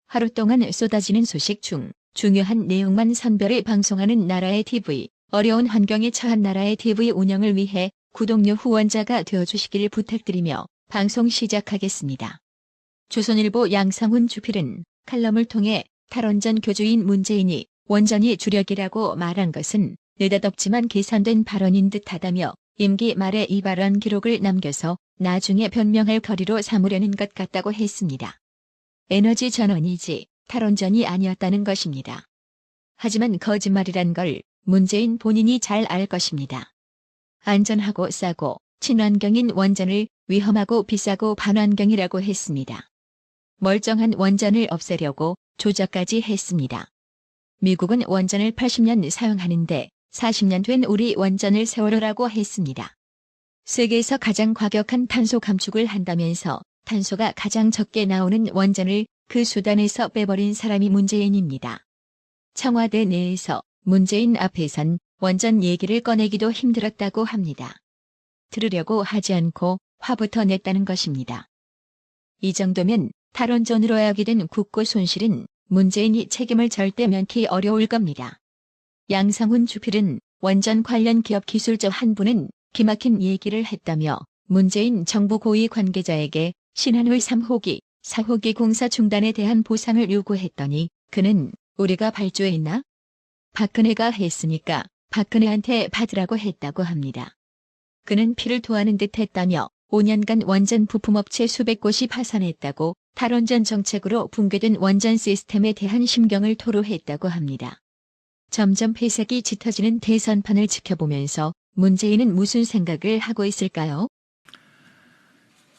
하루 동안 쏟아지는 소식 중 중요한 내용만 선별해 방송하는 나라의 TV, 어려운 환경에 처한 나라의 TV 운영을 위해 구독료 후원자가 되어주시길 부탁드리며 방송 시작하겠습니다. 조선일보 양상훈 주필은 칼럼을 통해 탈원전 교주인 문재인이 원전이 주력이라고 말한 것은 느닷없지만 계산된 발언인 듯하다며 임기 말에 이 발언 기록을 남겨서 나중에 변명할 거리로 삼으려는 것 같다고 했습니다. 에너지 전원이지 탈원전이 아니었다는 것입니다. 하지만 거짓말이란 걸 문재인 본인이 잘 알 것입니다. 안전하고 싸고 친환경인 원전을 위험하고 비싸고 반환경이라고 했습니다. 멀쩡한 원전을 없애려고 조작까지 했습니다. 미국은 원전을 80년 사용하는데 40년 된 우리 원전을 세월호라고 했습니다. 세계에서 가장 과격한 탄소 감축을 한다면서 탄소가 가장 적게 나오는 원전을 그 수단에서 빼버린 사람이 문재인입니다. 청와대 내에서 문재인 앞에선 원전 얘기를 꺼내기도 힘들었다고 합니다. 들으려고 하지 않고 화부터 냈다는 것입니다. 이 정도면 탈원전으로 야기된 국고 손실은 문재인이 책임을 절대 면키 어려울 겁니다. 양상훈 주필은 원전 관련 기업 기술자 한 분은 기막힌 얘기를 했다며 문재인 정부 고위 관계자에게 신한울 3호기, 4호기 공사 중단에 대한 보상을 요구했더니 그는 우리가 발주했나? 박근혜가 했으니까 박근혜한테 받으라고 했다고 합니다. 그는 피를 토하는 듯 했다며 5년간 원전 부품업체 수백 곳이 파산했다고 탈원전 정책으로 붕괴된 원전 시스템에 대한 심경을 토로했다고 합니다. 점점 폐색이 짙어지는 대선판을 지켜보면서 문재인은 무슨 생각을 하고 있을까요?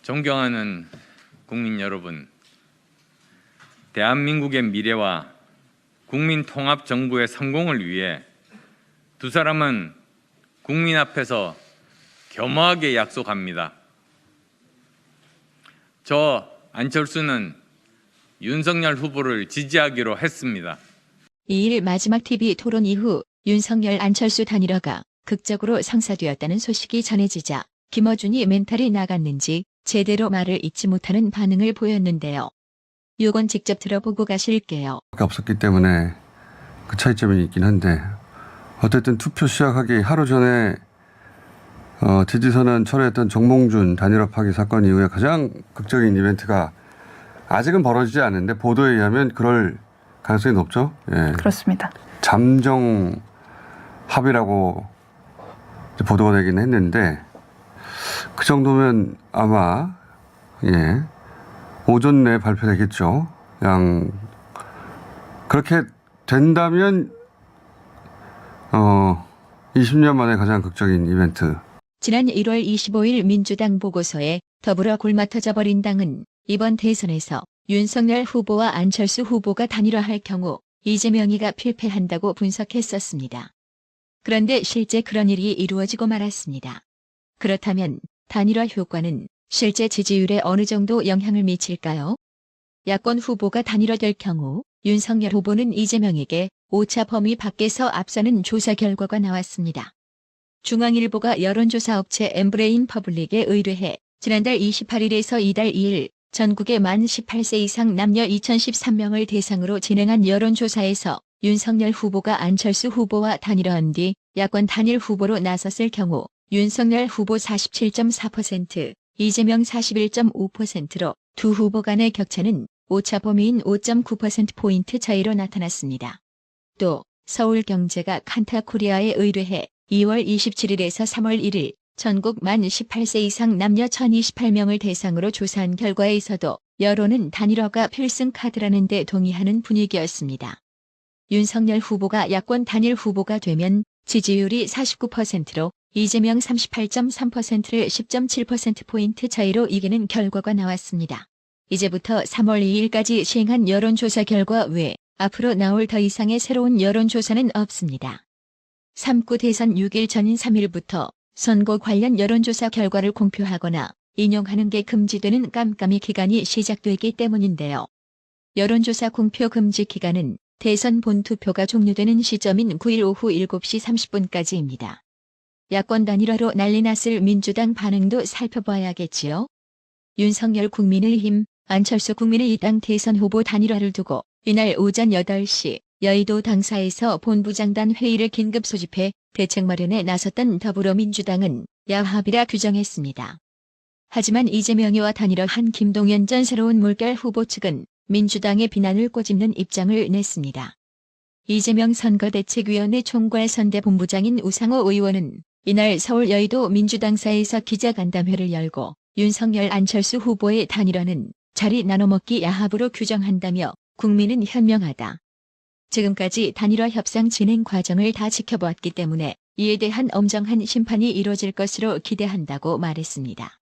존경하는 국민 여러분, 대한민국의 미래와 국민통합정부의 성공을 위해 두 사람은 국민 앞에서 겸허하게 약속합니다. 저 안철수는 윤석열 후보를 지지하기로 했습니다. 2일 마지막 TV 토론 이후 윤석열 안철수 단일화가 극적으로 성사되었다는 소식이 전해지자 김어준이 멘탈이 나갔는지 제대로 말을 잇지 못하는 반응을 보였는데요. 요건 직접 들어보고 가실게요. 없었기 때문에 그 차이점이 있긴 한데 어쨌든 투표 시작하기 하루 전에 지지선언 철회했던 정몽준 단일화 파기 사건 이후에 가장 극적인 이벤트가 아직은 벌어지지 않는데 보도에 의하면 그럴 가능성이 높죠. 예. 그렇습니다. 잠정 합의라고 보도가 되긴 했는데 그 정도면 아마 오전 내에 발표되겠죠. 그렇게 된다면 20년 만에 가장 극적인 이벤트. 지난 1월 25일 민주당 보고서에 더불어 골마터져 버린 당은 이번 대선에서 윤석열 후보와 안철수 후보가 단일화할 경우 이재명이가 필패한다고 분석했었습니다. 그런데 실제 그런 일이 이루어지고 말았습니다. 그렇다면 단일화 효과는 실제 지지율에 어느 정도 영향을 미칠까요? 야권 후보가 단일화될 경우 윤석열 후보는 이재명에게 오차 범위 밖에서 앞서는 조사 결과가 나왔습니다. 중앙일보가 여론조사 업체 엠브레인 퍼블릭에 의뢰해 지난달 28일에서 이달 2일 전국의 만 18세 이상 남녀 2013명을 대상으로 진행한 여론조사에서 윤석열 후보가 안철수 후보와 단일화한 뒤 야권 단일 후보로 나섰을 경우 윤석열 후보 47.4%, 이재명 41.5%로 두 후보 간의 격차는 오차 범위인 5.9%포인트 차이로 나타났습니다. 또 서울경제가 칸타코리아에 의뢰해 2월 27일에서 3월 1일 전국 만 18세 이상 남녀 1028명을 대상으로 조사한 결과에서도 여론은 단일화가 필승 카드라는 데 동의하는 분위기였습니다. 윤석열 후보가 야권 단일 후보가 되면 지지율이 49%로 이재명 38.3%를 10.7%포인트 차이로 이기는 결과가 나왔습니다. 이제부터 3월 2일까지 시행한 여론조사 결과 외에 앞으로 나올 더 이상의 새로운 여론조사는 없습니다. 3구 대선 6일 전인 3일부터 선거 관련 여론조사 결과를 공표하거나 인용하는 게 금지되는 깜깜이 기간이 시작되기 때문인데요. 여론조사 공표 금지 기간은 대선 본투표가 종료되는 시점인 9일 오후 7시 30분까지입니다. 야권 단일화로 난리 났을 민주당 반응도 살펴봐야겠지요. 윤석열 국민의힘 안철수 국민의당 대선 후보 단일화를 두고 이날 오전 8시 여의도 당사에서 본부장단 회의를 긴급 소집해 대책 마련에 나섰던 더불어민주당은 야합이라 규정했습니다. 하지만 이재명이와 단일화한 김동연 전 새로운 물결 후보 측은 민주당의 비난을 꼬집는 입장을 냈습니다. 이재명 선거대책위원회 총괄선대본부장인 우상호 의원은 이날 서울 여의도 민주당사에서 기자간담회를 열고 윤석열 안철수 후보의 단일화는 자리 나눠먹기 야합으로 규정한다며 국민은 현명하다. 지금까지 단일화 협상 진행 과정을 다 지켜보았기 때문에 이에 대한 엄정한 심판이 이루어질 것으로 기대한다고 말했습니다.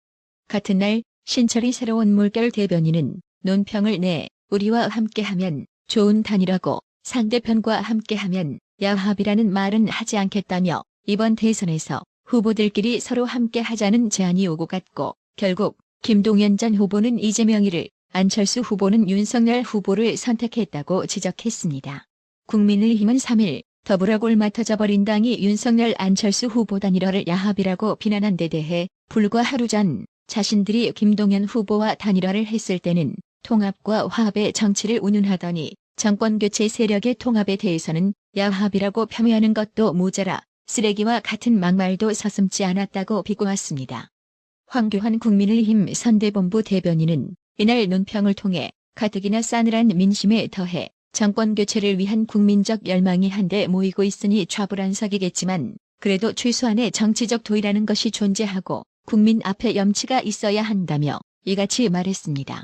같은 날 신철희 새로운 물결 대변인은 논평을 내 우리와 함께하면 좋은 단일화고 상대편과 함께하면 야합이라는 말은 하지 않겠다며 이번 대선에서 후보들끼리 서로 함께하자는 제안이 오고 갔고 결국 김동연 전 후보는 이재명이를 안철수 후보는 윤석열 후보를 선택했다고 지적했습니다. 국민의힘은 3일 더불어 골마터져 버린 당이 윤석열 안철수 후보 단일화를 야합이라고 비난한 데 대해 불과 하루 전 자신들이 김동연 후보와 단일화를 했을 때는 통합과 화합의 정치를 운운하더니 정권교체 세력의 통합에 대해서는 야합이라고 폄훼하는 것도 모자라 쓰레기와 같은 막말도 서슴지 않았다고 비꼬았습니다. 황교안 국민의힘 선대본부 대변인은 이날 논평을 통해 가뜩이나 싸늘한 민심에 더해 정권교체를 위한 국민적 열망이 한데 모이고 있으니 좌불안석이겠지만 그래도 최소한의 정치적 도의라는 것이 존재하고 국민 앞에 염치가 있어야 한다며 이같이 말했습니다.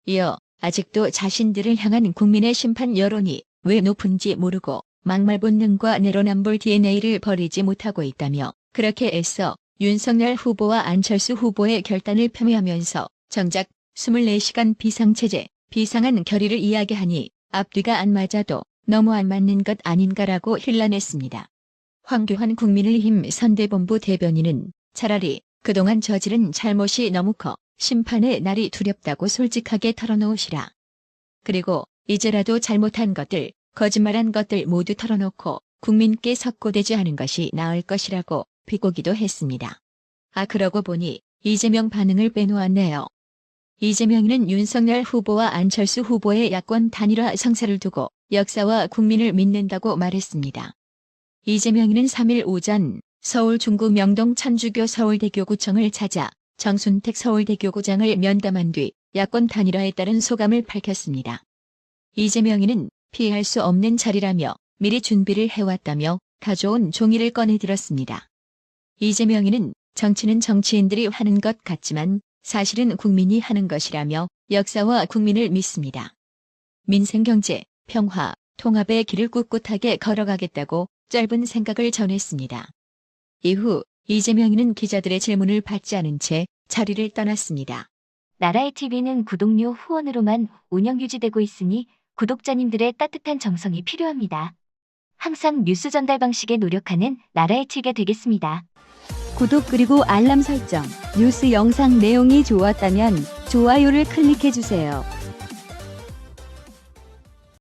이어 아직도 자신들을 향한 국민의 심판 여론이 왜 높은지 모르고 막말 본능과 내로남불 DNA를 버리지 못하고 있다며 그렇게 애써 윤석열 후보와 안철수 후보의 결단을 폄훼하면서 정작 24시간 비상체제, 비상한 결의를 이야기하니 앞뒤가 안 맞아도 너무 안 맞는 것 아닌가라고 hir난했습니다. 황교안 국민의힘 선대본부 대변인은 차라리 그동안 저지른 잘못이 너무 커 심판의 날이 두렵다고 솔직하게 털어놓으시라. 그리고 이제라도 잘못한 것들, 거짓말한 것들 모두 털어놓고 국민께 석고되지 않은 것이 나을 것이라고 비꼬기도 했습니다. 아 그러고 보니 이재명 반응을 빼놓았네요. 이재명은 윤석열 후보와 안철수 후보의 야권 단일화 성사를 두고 역사와 국민을 믿는다고 말했습니다. 이재명은 3일 오전 서울 중구 명동 천주교 서울대교구청을 찾아 정순택 서울대교구장을 면담한 뒤 야권 단일화에 따른 소감을 밝혔습니다. 이재명은 피할 수 없는 자리라며 미리 준비를 해왔다며 가져온 종이를 꺼내들었습니다. 이재명은 정치는 정치인들이 하는 것 같지만 사실은 국민이 하는 것이라며 역사와 국민을 믿습니다. 민생경제, 평화, 통합의 길을 꿋꿋하게 걸어가겠다고 짧은 생각을 전했습니다. 이후 이재명은 기자들의 질문을 받지 않은 채 자리를 떠났습니다. 나라의 TV는 구독료 후원으로만 운영 유지되고 있으니 구독자님들의 따뜻한 정성이 필요합니다. 항상 뉴스 전달 방식에 노력하는 나라의 TV가 되겠습니다. 구독 그리고 알람 설정, 뉴스 영상 내용이 좋았다면 좋아요를 클릭해주세요.